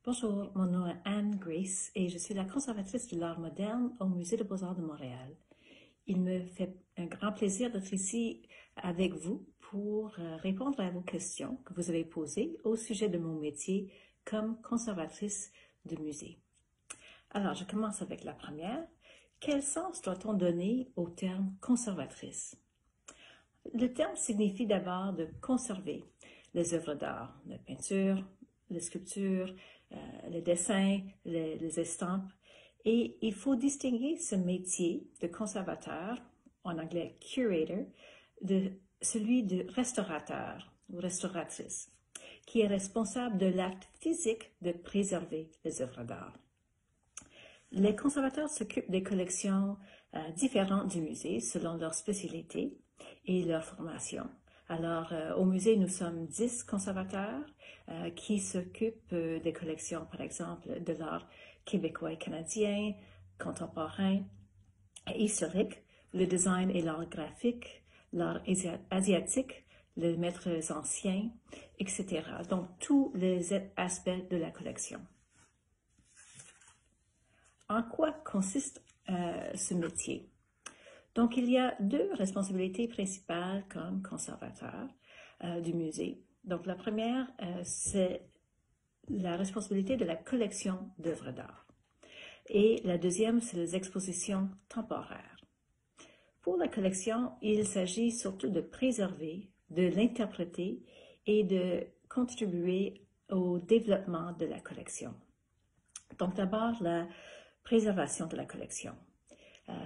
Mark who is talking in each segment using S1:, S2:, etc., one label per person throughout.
S1: Bonjour, mon nom est Anne Grace et je suis la conservatrice de l'art moderne au Musée des Beaux-Arts de Montréal. Il me fait un grand plaisir d'être ici avec vous pour répondre à vos questions que vous avez posées au sujet de mon métier comme conservatrice de musée. Alors, je commence avec la première. Quel sens doit-on donner au terme conservatrice? Le terme signifie d'abord de conserver les œuvres d'art, la peinture, les sculptures, les dessins, les estampes. Et il faut distinguer ce métier de conservateur, en anglais curator, de celui de restaurateur ou restauratrice, qui est responsable de l'acte physique de préserver les œuvres d'art. Les conservateurs s'occupent des collections différentes du musée selon leur spécialité et leur formation. Alors, au musée, nous sommes 10 conservateurs qui s'occupent des collections, par exemple, de l'art québécois et canadien, contemporain, historique, le design et l'art graphique, l'art asiatique, les maîtres anciens, etc. Donc, tous les aspects de la collection. En quoi consiste ce métier? Donc, il y a deux responsabilités principales comme conservateur du musée. Donc, la première, c'est la responsabilité de la collection d'œuvres d'art. Et la deuxième, c'est les expositions temporaires. Pour la collection, il s'agit surtout de préserver, de l'interpréter et de contribuer au développement de la collection. Donc, d'abord, la préservation de la collection.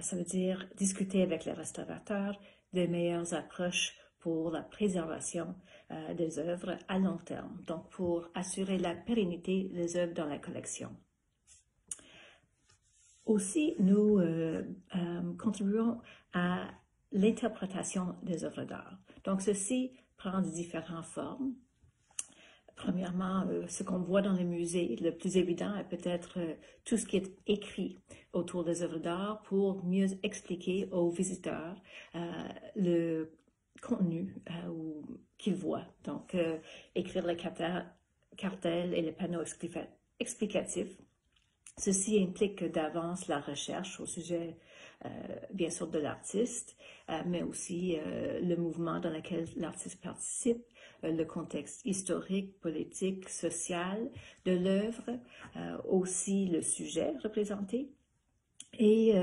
S1: Ça veut dire discuter avec les restaurateurs des meilleures approches pour la préservation des œuvres à long terme, donc pour assurer la pérennité des œuvres dans la collection. Aussi, nous contribuons à l'interprétation des œuvres d'art. Donc, ceci prend de différentes formes. Premièrement, ce qu'on voit dans les musées, le plus évident est peut-être tout ce qui est écrit autour des œuvres d'art pour mieux expliquer aux visiteurs le contenu qu'ils voient. Donc, écrire les cartels et les panneaux explicatifs. Ceci implique d'avance la recherche au sujet, bien sûr, de l'artiste, mais aussi le mouvement dans lequel l'artiste participe, le contexte historique, politique, social de l'œuvre, aussi le sujet représenté, et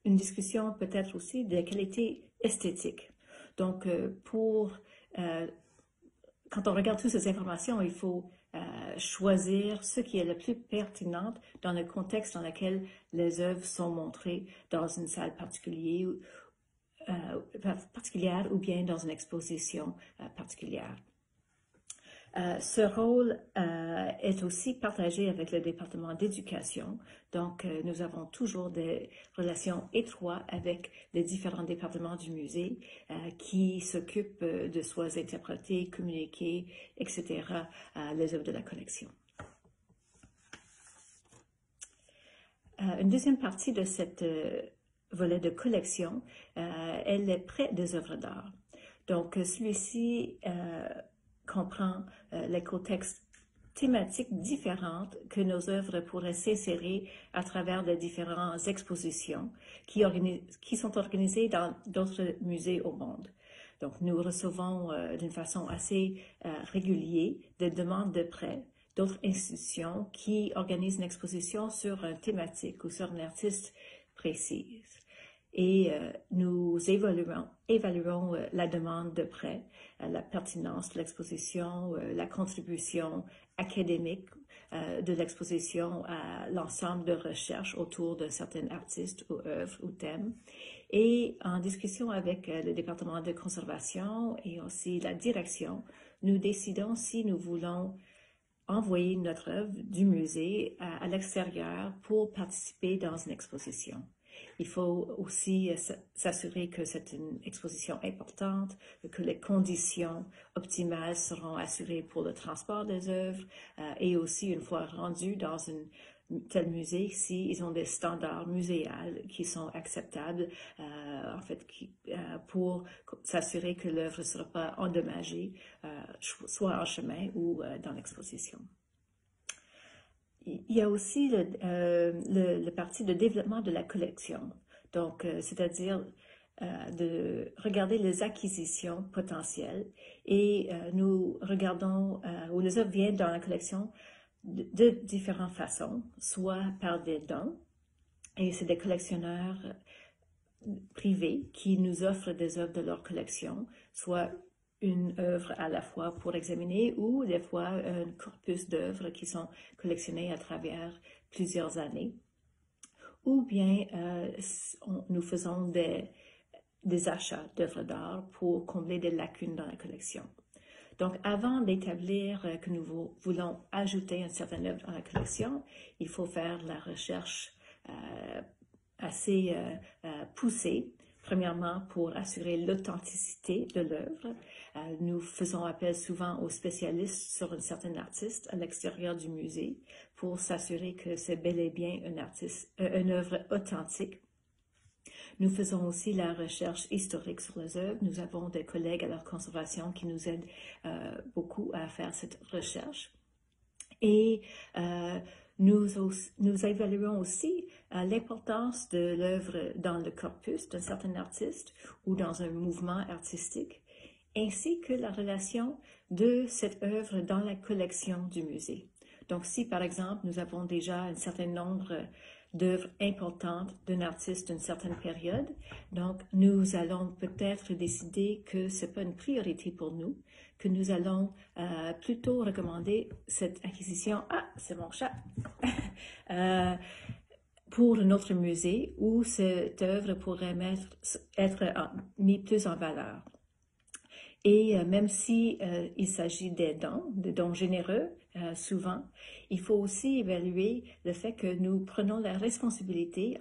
S1: une discussion peut-être aussi de la qualité esthétique. Donc, quand on regarde toutes ces informations, il faut choisir ce qui est le plus pertinent dans le contexte dans lequel les œuvres sont montrées dans une salle particulière ou bien dans une exposition particulière. Ce rôle est aussi partagé avec le département d'éducation. Donc, nous avons toujours des relations étroites avec les différents départements du musée qui s'occupent de soit interpréter, communiquer, etc., les œuvres de la collection. Une deuxième partie de cette volet de collection est le prêt des œuvres d'art. Donc, celui-ci comprend les contextes thématiques différentes que nos œuvres pourraient s'insérer à travers les différentes expositions qui sont organisées dans d'autres musées au monde. Donc, nous recevons d'une façon assez régulière des demandes de prêt d'autres institutions qui organisent une exposition sur une thématique ou sur un artiste précis. Et nous évaluons la demande de prêt, la pertinence de l'exposition, la contribution académique de l'exposition à l'ensemble de recherches autour de certains artistes ou œuvres ou thèmes. Et en discussion avec le département de conservation et aussi la direction, nous décidons si nous voulons envoyer notre œuvre du musée à l'extérieur pour participer dans une exposition. Il faut aussi s'assurer que c'est une exposition importante, que les conditions optimales seront assurées pour le transport des œuvres et aussi, une fois rendues dans une tel musée, s'ils ont des standards muséals qui sont acceptables, en fait, pour s'assurer que l'œuvre ne sera pas endommagée, soit en chemin ou dans l'exposition. il y a aussi le parti de développement de la collection. Donc, c'est-à-dire de regarder les acquisitions potentielles et nous regardons où les œuvres viennent dans la collection de différentes façons, soit par des dons, et c'est des collectionneurs privés qui nous offrent des œuvres de leur collection, soit une œuvre à la fois pour examiner ou des fois un corpus d'œuvres qui sont collectionnées à travers plusieurs années. Ou bien nous faisons des achats d'œuvres d'art pour combler des lacunes dans la collection. Donc, avant d'établir que nous voulons ajouter une certaine œuvre dans la collection, il faut faire la recherche assez poussée. Premièrement, pour assurer l'authenticité de l'œuvre. Nous faisons appel souvent aux spécialistes sur un certain artiste à l'extérieur du musée pour s'assurer que c'est bel et bien une œuvre authentique. Nous faisons aussi la recherche historique sur les œuvres. Nous avons des collègues à la conservation qui nous aident beaucoup à faire cette recherche. Et nous évaluons aussi l'importance de l'œuvre dans le corpus d'un certain artiste ou dans un mouvement artistique, ainsi que la relation de cette œuvre dans la collection du musée. Donc, si par exemple, nous avons déjà un certain nombre d'œuvres importantes d'un artiste d'une certaine période, donc nous allons peut-être décider que ce n'est pas une priorité pour nous, que nous allons plutôt recommander cette acquisition, c'est mon chat, pour notre musée où cette œuvre pourrait être mise plus en valeur. Et même si il s'agit de dons généreux, souvent, il faut aussi évaluer le fait que nous prenons la responsabilité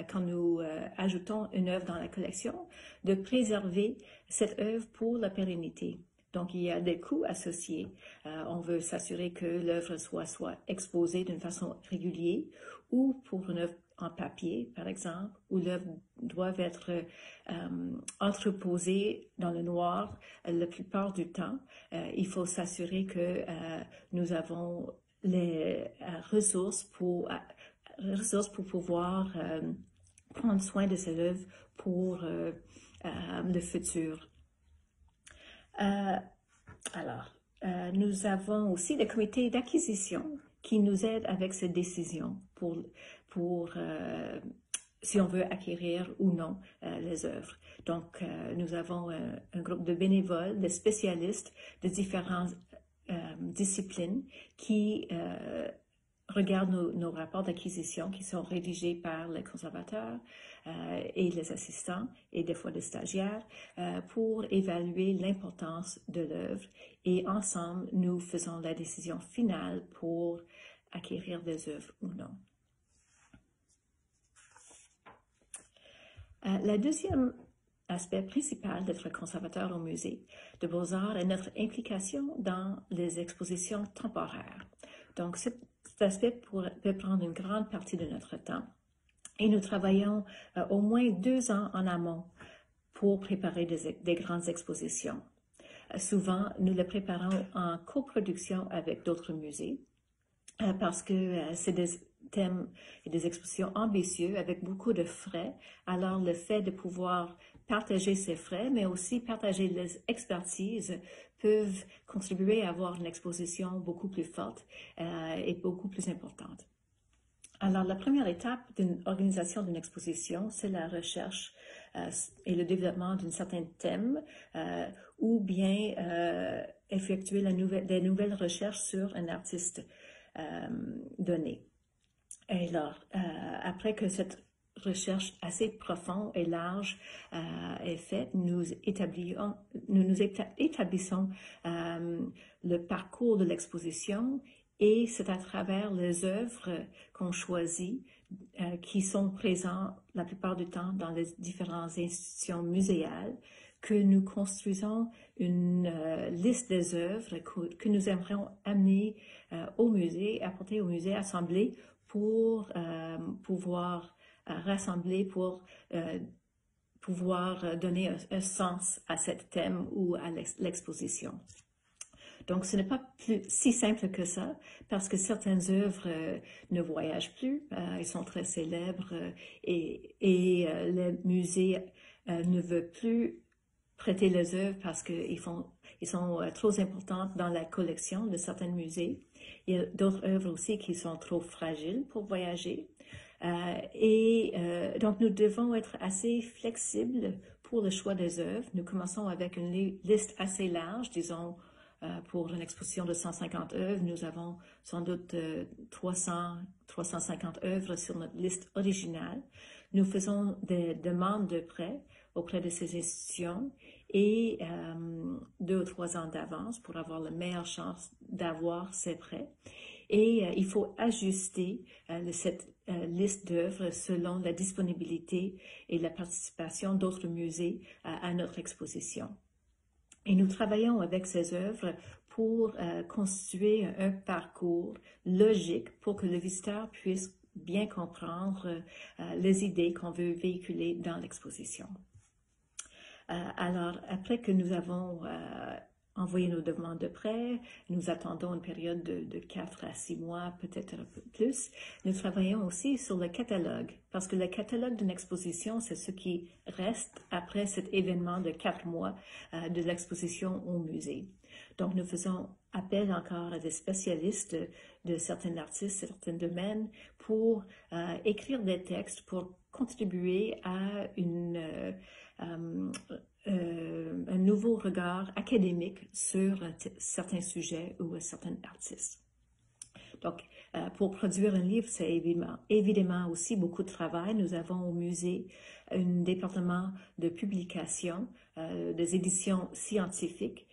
S1: quand nous ajoutons une œuvre dans la collection, de préserver cette œuvre pour la pérennité. Donc, il y a des coûts associés. On veut s'assurer que l'œuvre soit exposée d'une façon régulière ou pour une œuvre en papier, par exemple, où l'œuvre doit être entreposée dans le noir la plupart du temps. Il faut s'assurer que nous avons les ressources pour pouvoir prendre soin de ces œuvres pour le futur. Nous avons aussi des comités d'acquisition qui nous aident avec ces décisions pour si on veut acquérir ou non les œuvres. Donc, nous avons un groupe de bénévoles, de spécialistes de différentes disciplines qui regardent nos rapports d'acquisition qui sont rédigés par les conservateurs et les assistants et des fois des stagiaires pour évaluer l'importance de l'œuvre et ensemble, nous faisons la décision finale pour acquérir des œuvres ou non. Le deuxième aspect principal d'être conservateur au musée de Beaux-Arts est notre implication dans les expositions temporaires. Donc, cet aspect peut prendre une grande partie de notre temps et nous travaillons au moins 2 ans en amont pour préparer des grandes expositions. Souvent, nous le préparons en coproduction avec d'autres musées parce que c'est des thèmes et des expositions ambitieux avec beaucoup de frais. Alors, le fait de pouvoir partager ces frais, mais aussi partager les expertises peuvent contribuer à avoir une exposition beaucoup plus forte et beaucoup plus importante. Alors, la première étape d'une organisation d'une exposition, c'est la recherche et le développement d'un certain thème ou bien effectuer des nouvelles recherches sur un artiste donné. Et alors, après que cette recherche assez profonde et large est faite, nous établissons le parcours de l'exposition et c'est à travers les œuvres qu'on choisit qui sont présentes la plupart du temps dans les différentes institutions muséales que nous construisons une liste des œuvres que nous aimerions amener au musée, apporter au musée, assembler pour pouvoir rassembler, pour pouvoir donner un sens à ce thème ou à l'exposition. Donc, ce n'est pas si simple que ça, parce que certaines œuvres ne voyagent plus, elles sont très célèbres et les musées ne veulent plus prêter les œuvres parce qu'ils sont trop importantes dans la collection de certains musées. Il y a d'autres œuvres aussi qui sont trop fragiles pour voyager. Donc, nous devons être assez flexibles pour le choix des œuvres. Nous commençons avec une liste assez large, disons, pour une exposition de 150 œuvres, nous avons sans doute 350 œuvres sur notre liste originale. Nous faisons des demandes de prêt auprès de ces institutions et 2 ou 3 ans d'avance pour avoir la meilleure chance d'avoir ces prêts. Et il faut ajuster cette liste d'œuvres selon la disponibilité et la participation d'autres musées à notre exposition. Et nous travaillons avec ces œuvres pour constituer un parcours logique pour que le visiteur puisse bien comprendre les idées qu'on veut véhiculer dans l'exposition. Alors, après que nous avons envoyé nos demandes de prêt, nous attendons une période de 4 à 6 mois, peut-être un peu plus. Nous travaillons aussi sur le catalogue, parce que le catalogue d'une exposition, c'est ce qui reste après cet événement de 4 mois de l'exposition au musée. Donc, nous faisons appel encore à des spécialistes de certains artistes, certains domaines, pour écrire des textes, pour contribuer à un nouveau regard académique sur certains sujets ou certains artistes. Donc, pour produire un livre, c'est évidemment aussi beaucoup de travail. Nous avons au musée un département de publication, des éditions scientifiques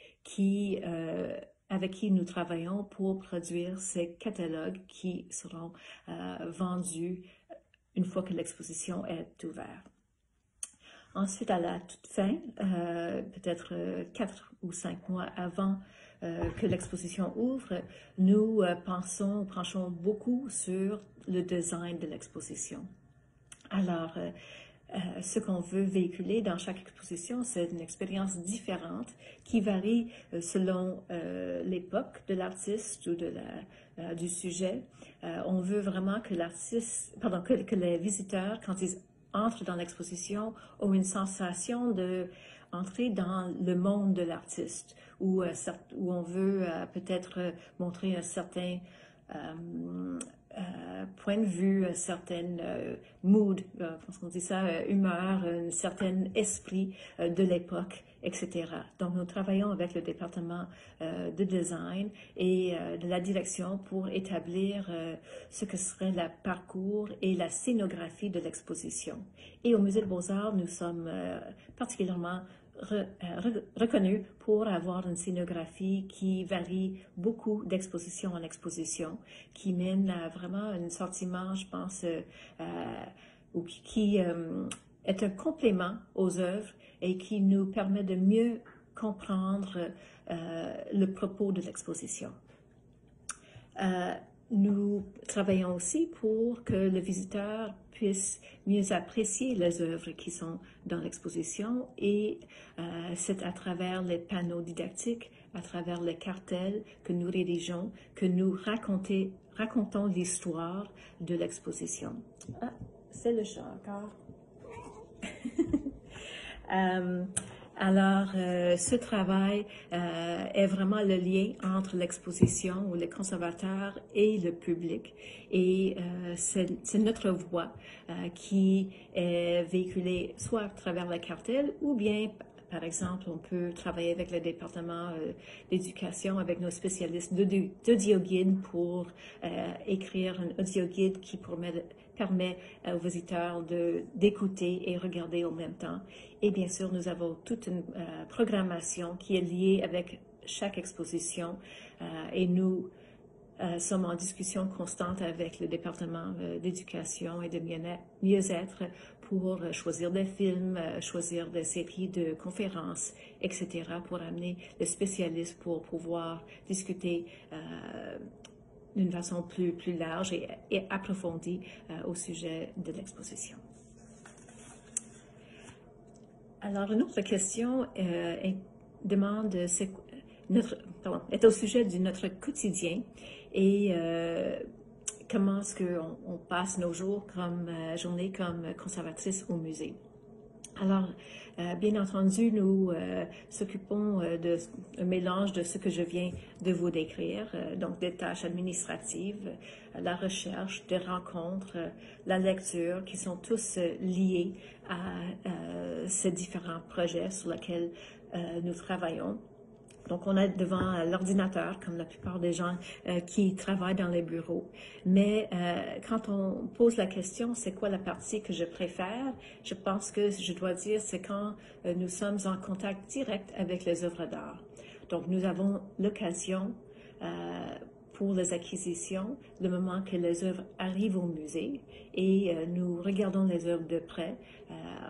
S1: avec qui nous travaillons pour produire ces catalogues qui seront vendus une fois que l'exposition est ouverte. Ensuite, à la toute fin, peut-être 4 ou 5 mois avant que l'exposition ouvre, nous penchons beaucoup sur le design de l'exposition. Alors, ce qu'on veut véhiculer dans chaque exposition, c'est une expérience différente qui varie selon l'époque de l'artiste ou du sujet. On veut vraiment que que les visiteurs, quand ils entrent dans l'exposition, ont une sensation d'entrer dans le monde de l'artiste, où on veut peut-être montrer un certain point de vue, un certain mood, comment on dit ça, humeur, un certain esprit de l'époque, etc. Donc, nous travaillons avec le département de design et de la direction pour établir ce que serait le parcours et la scénographie de l'exposition. Et au Musée des Beaux-Arts, nous sommes particulièrement reconnu pour avoir une scénographie qui varie beaucoup d'exposition en exposition, qui mène à vraiment un sentiment, je pense, ou qui est un complément aux œuvres et qui nous permet de mieux comprendre le propos de l'exposition. Nous travaillons aussi pour que le visiteur puisse mieux apprécier les œuvres qui sont dans l'exposition et c'est à travers les panneaux didactiques, à travers les cartels que nous rédigeons, que nous racontons l'histoire de l'exposition. Ah, c'est le chat encore. Alors, ce travail est vraiment le lien entre l'exposition ou les conservateurs et le public. Et c'est notre voix qui est véhiculée soit à travers la cartelle ou bien, par exemple, on peut travailler avec le département d'éducation, avec nos spécialistes d'audioguide pour écrire un audioguide qui permet aux visiteurs d'écouter et regarder en même temps. Et bien sûr, nous avons toute une programmation qui est liée avec chaque exposition et nous sommes en discussion constante avec le département d'éducation et de mieux-être pour choisir des films, choisir des séries de conférences, etc., pour amener les spécialistes pour pouvoir discuter d'une façon plus large et approfondie au sujet de l'exposition. Alors, une autre question demande est au sujet de notre quotidien et comment est-ce qu'on passe nos jours comme journée comme conservatrice au musée. Alors, bien entendu, nous s'occupons d'un mélange de ce que je viens de vous décrire, donc des tâches administratives, la recherche, des rencontres, la lecture, qui sont tous liés à ces différents projets sur lesquels nous travaillons. Donc, on est devant l'ordinateur, comme la plupart des gens qui travaillent dans les bureaux. Mais quand on pose la question, c'est quoi la partie que je préfère? Je pense que je dois dire, c'est quand nous sommes en contact direct avec les œuvres d'art. Donc, nous avons l'occasion pour les acquisitions, le moment que les œuvres arrivent au musée et nous regardons les œuvres de près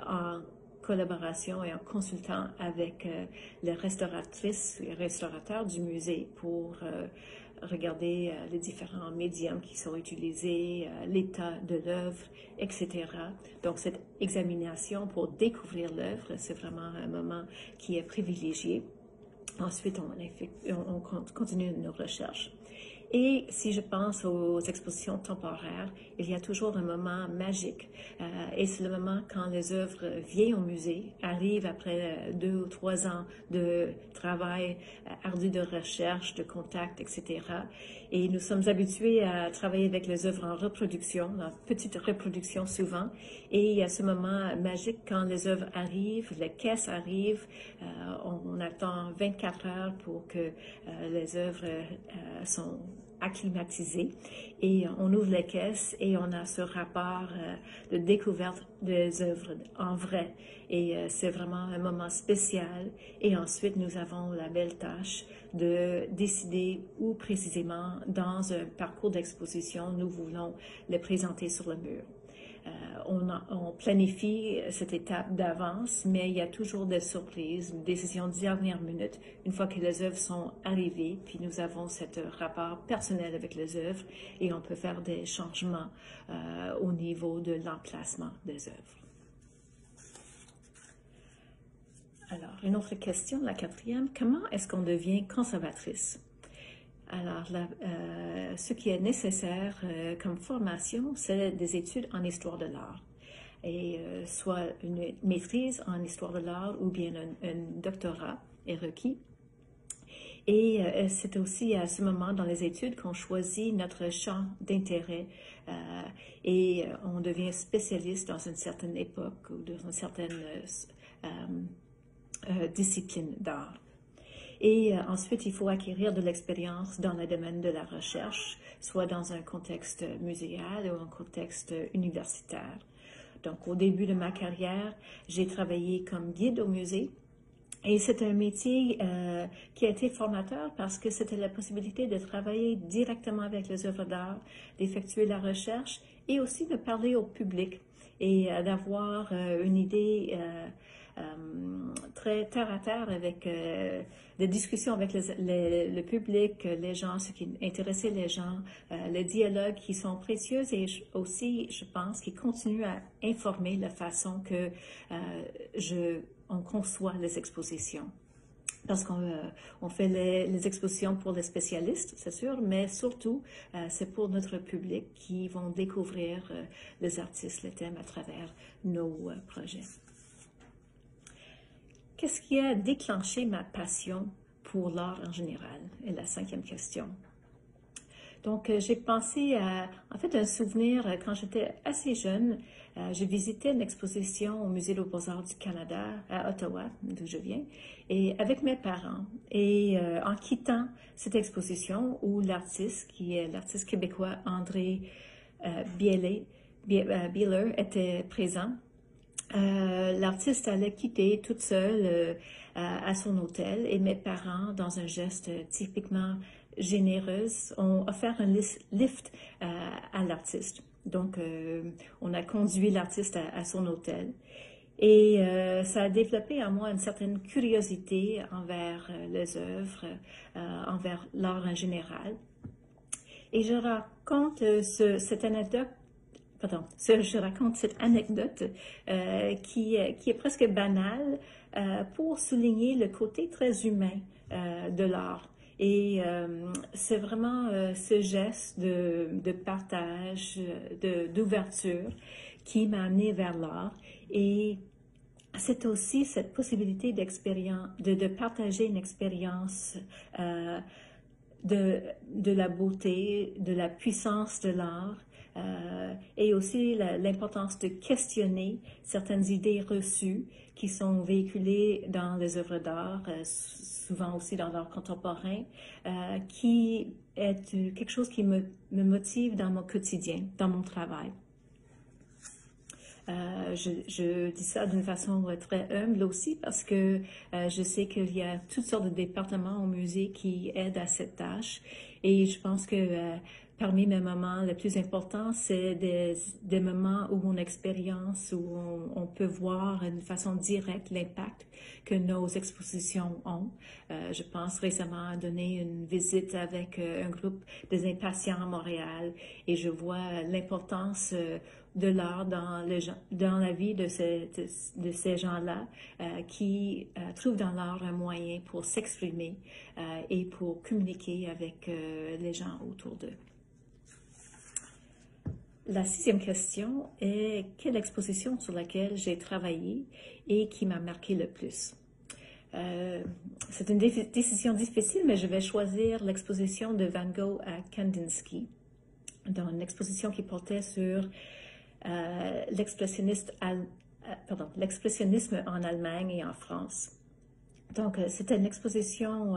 S1: en collaboration et en consultant avec les restauratrices et restaurateurs du musée pour regarder les différents médiums qui sont utilisés, l'état de l'œuvre, etc. Donc, cette examination pour découvrir l'œuvre, c'est vraiment un moment qui est privilégié. Ensuite, on continue nos recherches. Et si je pense aux expositions temporaires, il y a toujours un moment magique. Et c'est le moment quand les œuvres viennent au musée, arrivent après 2 ou 3 ans de travail ardu de recherche, de contact, etc. Et nous sommes habitués à travailler avec les œuvres en reproduction, en petite reproduction souvent. Et il y a ce moment magique quand les œuvres arrivent, les caisses arrivent. On attend 24 heures pour que les œuvres sont acclimatisées et on ouvre les caisses et on a ce rapport de découverte des œuvres en vrai et c'est vraiment un moment spécial et ensuite nous avons la belle tâche de décider où précisément dans un parcours d'exposition nous voulons les présenter sur le mur. On planifie cette étape d'avance, mais il y a toujours des surprises, des décisions de dernière minute, une fois que les œuvres sont arrivées, puis nous avons ce rapport personnel avec les œuvres et on peut faire des changements au niveau de l'emplacement des œuvres. Alors, une autre question, la 4e, comment est-ce qu'on devient conservatrice? Alors, ce qui est nécessaire comme formation, c'est des études en histoire de l'art. Et soit une maîtrise en histoire de l'art ou bien un doctorat est requis. Et c'est aussi à ce moment dans les études qu'on choisit notre champ d'intérêt et on devient spécialiste dans une certaine époque ou dans une certaine discipline d'art. Et ensuite, il faut acquérir de l'expérience dans le domaine de la recherche, soit dans un contexte muséal ou un contexte universitaire. Donc, au début de ma carrière, j'ai travaillé comme guide au musée. Et c'est un métier qui a été formateur parce que c'était la possibilité de travailler directement avec les œuvres d'art, d'effectuer la recherche et aussi de parler au public et d'avoir une idée très terre à terre avec des discussions avec le public, les gens, ce qui intéressait les gens, les dialogues qui sont précieux et aussi, je pense, qui continuent à informer la façon que on conçoit les expositions. Parce qu'on fait les expositions pour les spécialistes, c'est sûr, mais surtout, c'est pour notre public qui vont découvrir les artistes, les thèmes à travers nos projets. Qu'est-ce qui a déclenché ma passion pour l'art en général? Et la 5e question. Donc, j'ai pensé à, en fait, un souvenir quand j'étais assez jeune. J'ai visité une exposition au Musée des Beaux-Arts du Canada à Ottawa, d'où je viens, et avec mes parents. Et en quittant cette exposition où l'artiste, qui est l'artiste québécois André Bieler, était présent, l'artiste allait quitter toute seule à son hôtel et mes parents, dans un geste typiquement généreux, ont offert un lift à l'artiste. Donc, on a conduit l'artiste à son hôtel et ça a développé en moi une certaine curiosité envers les œuvres, envers l'art en général. Et je raconte cette anecdote. Pardon, je raconte cette anecdote qui est presque banale pour souligner le côté très humain de l'art. Et c'est vraiment ce geste de partage, d'ouverture qui m'a amené vers l'art. Et c'est aussi cette possibilité d'expérience, de partager une expérience de la beauté, de la puissance de l'art, et aussi l'importance de questionner certaines idées reçues qui sont véhiculées dans les œuvres d'art, souvent aussi dans l'art contemporain, qui est quelque chose qui me motive dans mon quotidien, dans mon travail. Je dis ça d'une façon très humble aussi parce que je sais qu'il y a toutes sortes de départements au musée qui aident à cette tâche et je pense que parmi mes moments les plus importants, c'est des moments où mon expérience, où on peut voir d'une façon directe l'impact que nos expositions ont. Je pense récemment à donner une visite avec un groupe des impatients à Montréal et je vois l'importance de l'art dans la vie de ces gens-là qui trouvent dans l'art un moyen pour s'exprimer et pour communiquer avec les gens autour d'eux. La 6e question est quelle exposition sur laquelle j'ai travaillé et qui m'a marqué le plus? C'est une décision difficile, mais je vais choisir l'exposition de Van Gogh à Kandinsky, dans une exposition qui portait sur l'expressionnisme en Allemagne et en France. Donc, c'était une exposition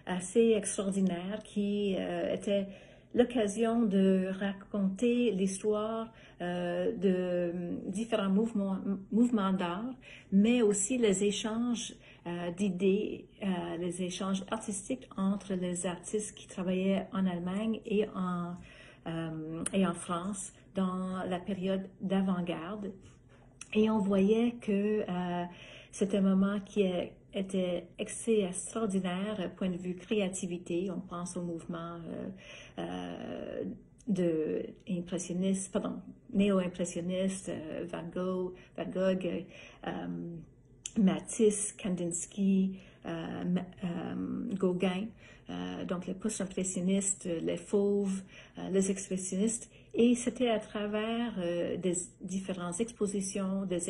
S1: assez extraordinaire qui était l'occasion de raconter l'histoire de différents mouvements d'art, mais aussi les échanges d'idées, les échanges artistiques entre les artistes qui travaillaient en Allemagne et en France dans la période d'avant-garde. Et on voyait que c'était un moment qui était extraordinaire point de vue créativité. On pense au mouvement néo-impressionniste, Van Gogh, Matisse, Kandinsky, Gauguin, donc les post-impressionnistes, les fauves, les expressionnistes. Et c'était à travers des différentes expositions, des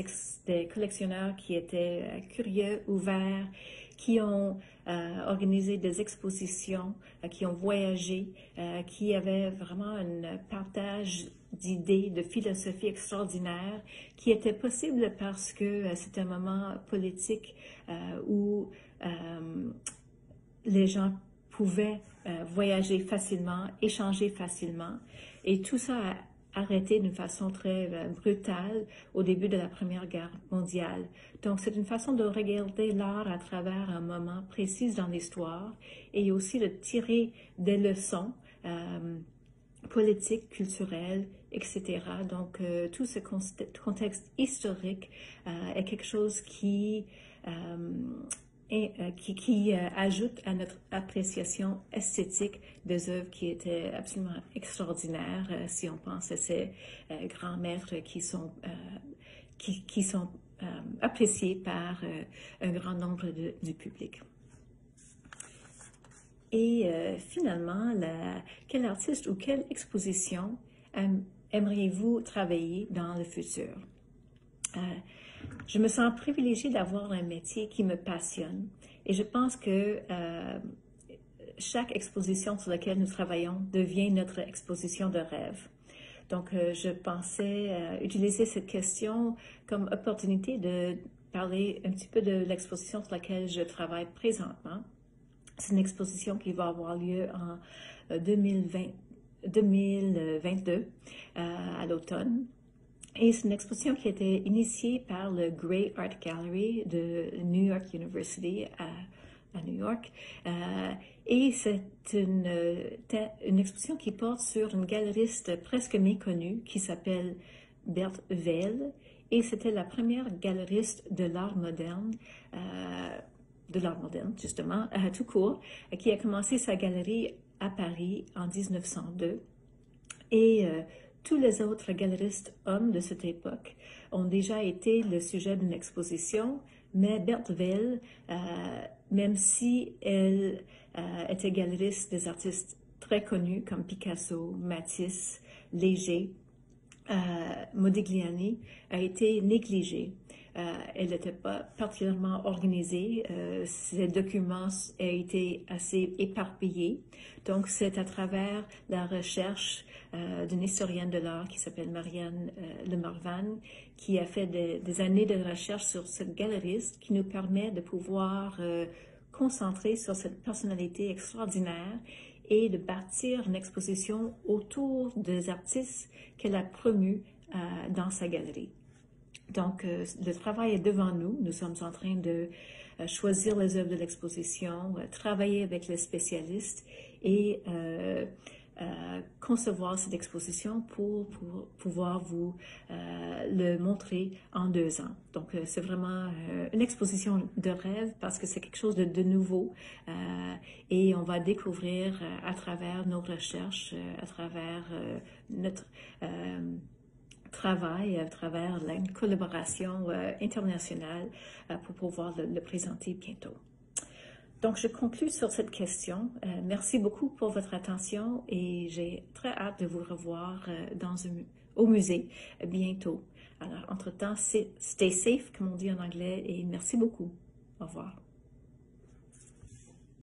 S1: collectionneurs qui étaient curieux, ouverts, qui ont organisé des expositions, qui ont voyagé, qui avaient vraiment un partage d'idées, de philosophie extraordinaire, qui était possible parce que c'était un moment politique où les gens pouvaient voyager facilement, échanger facilement. Et tout ça a arrêté d'une façon très brutale au début de la Première Guerre mondiale. Donc, c'est une façon de regarder l'art à travers un moment précis dans l'histoire et aussi de tirer des leçons politiques, culturelles, etc. Donc, tout ce contexte historique est quelque chose qui ajoute à notre appréciation esthétique des œuvres qui étaient absolument extraordinaires si on pense à ces grands maîtres qui sont appréciés par un grand nombre du public. Et finalement, quel artiste ou quelle exposition aimeriez-vous travailler dans le futur? Je me sens privilégiée d'avoir un métier qui me passionne et je pense que chaque exposition sur laquelle nous travaillons devient notre exposition de rêve. Donc, je pensais utiliser cette question comme opportunité de parler un petit peu de l'exposition sur laquelle je travaille présentement. C'est une exposition qui va avoir lieu en 2022 à l'automne. Et c'est une exposition qui a été initiée par le Gray Art Gallery de New York University à New York. Et c'est une exposition qui porte sur une galeriste presque méconnue qui s'appelle Berthe Weil. Et c'était la première galeriste de l'art moderne, justement, tout court, qui a commencé sa galerie à Paris en 1902. Et tous les autres galeristes hommes de cette époque ont déjà été le sujet d'une exposition Mais Berthe Weill, même si elle était galeriste des artistes très connus comme Picasso, Matisse, Léger, Modigliani a été négligée. Elle n'était pas particulièrement organisée. Ses documents ont été assez éparpillés. Donc, c'est à travers la recherche d'une historienne de l'art qui s'appelle Marianne Lemarvan, qui a fait des années de recherche sur cette galeriste qui nous permet de pouvoir concentrer sur cette personnalité extraordinaire et de bâtir une exposition autour des artistes qu'elle a promus dans sa galerie. Donc, le travail est devant nous. Nous sommes en train de choisir les œuvres de l'exposition, travailler avec les spécialistes et concevoir cette exposition pour pouvoir vous le montrer en 2 ans. Donc, c'est vraiment une exposition de rêve parce que c'est quelque chose de nouveau et on va découvrir à travers nos recherches, à travers notre travail, à travers une collaboration internationale pour pouvoir le présenter bientôt. Donc, je conclue sur cette question. Merci beaucoup pour votre attention et j'ai très hâte de vous revoir au musée bientôt. Alors, entre-temps, stay safe, comme on dit en anglais, et merci beaucoup. Au revoir.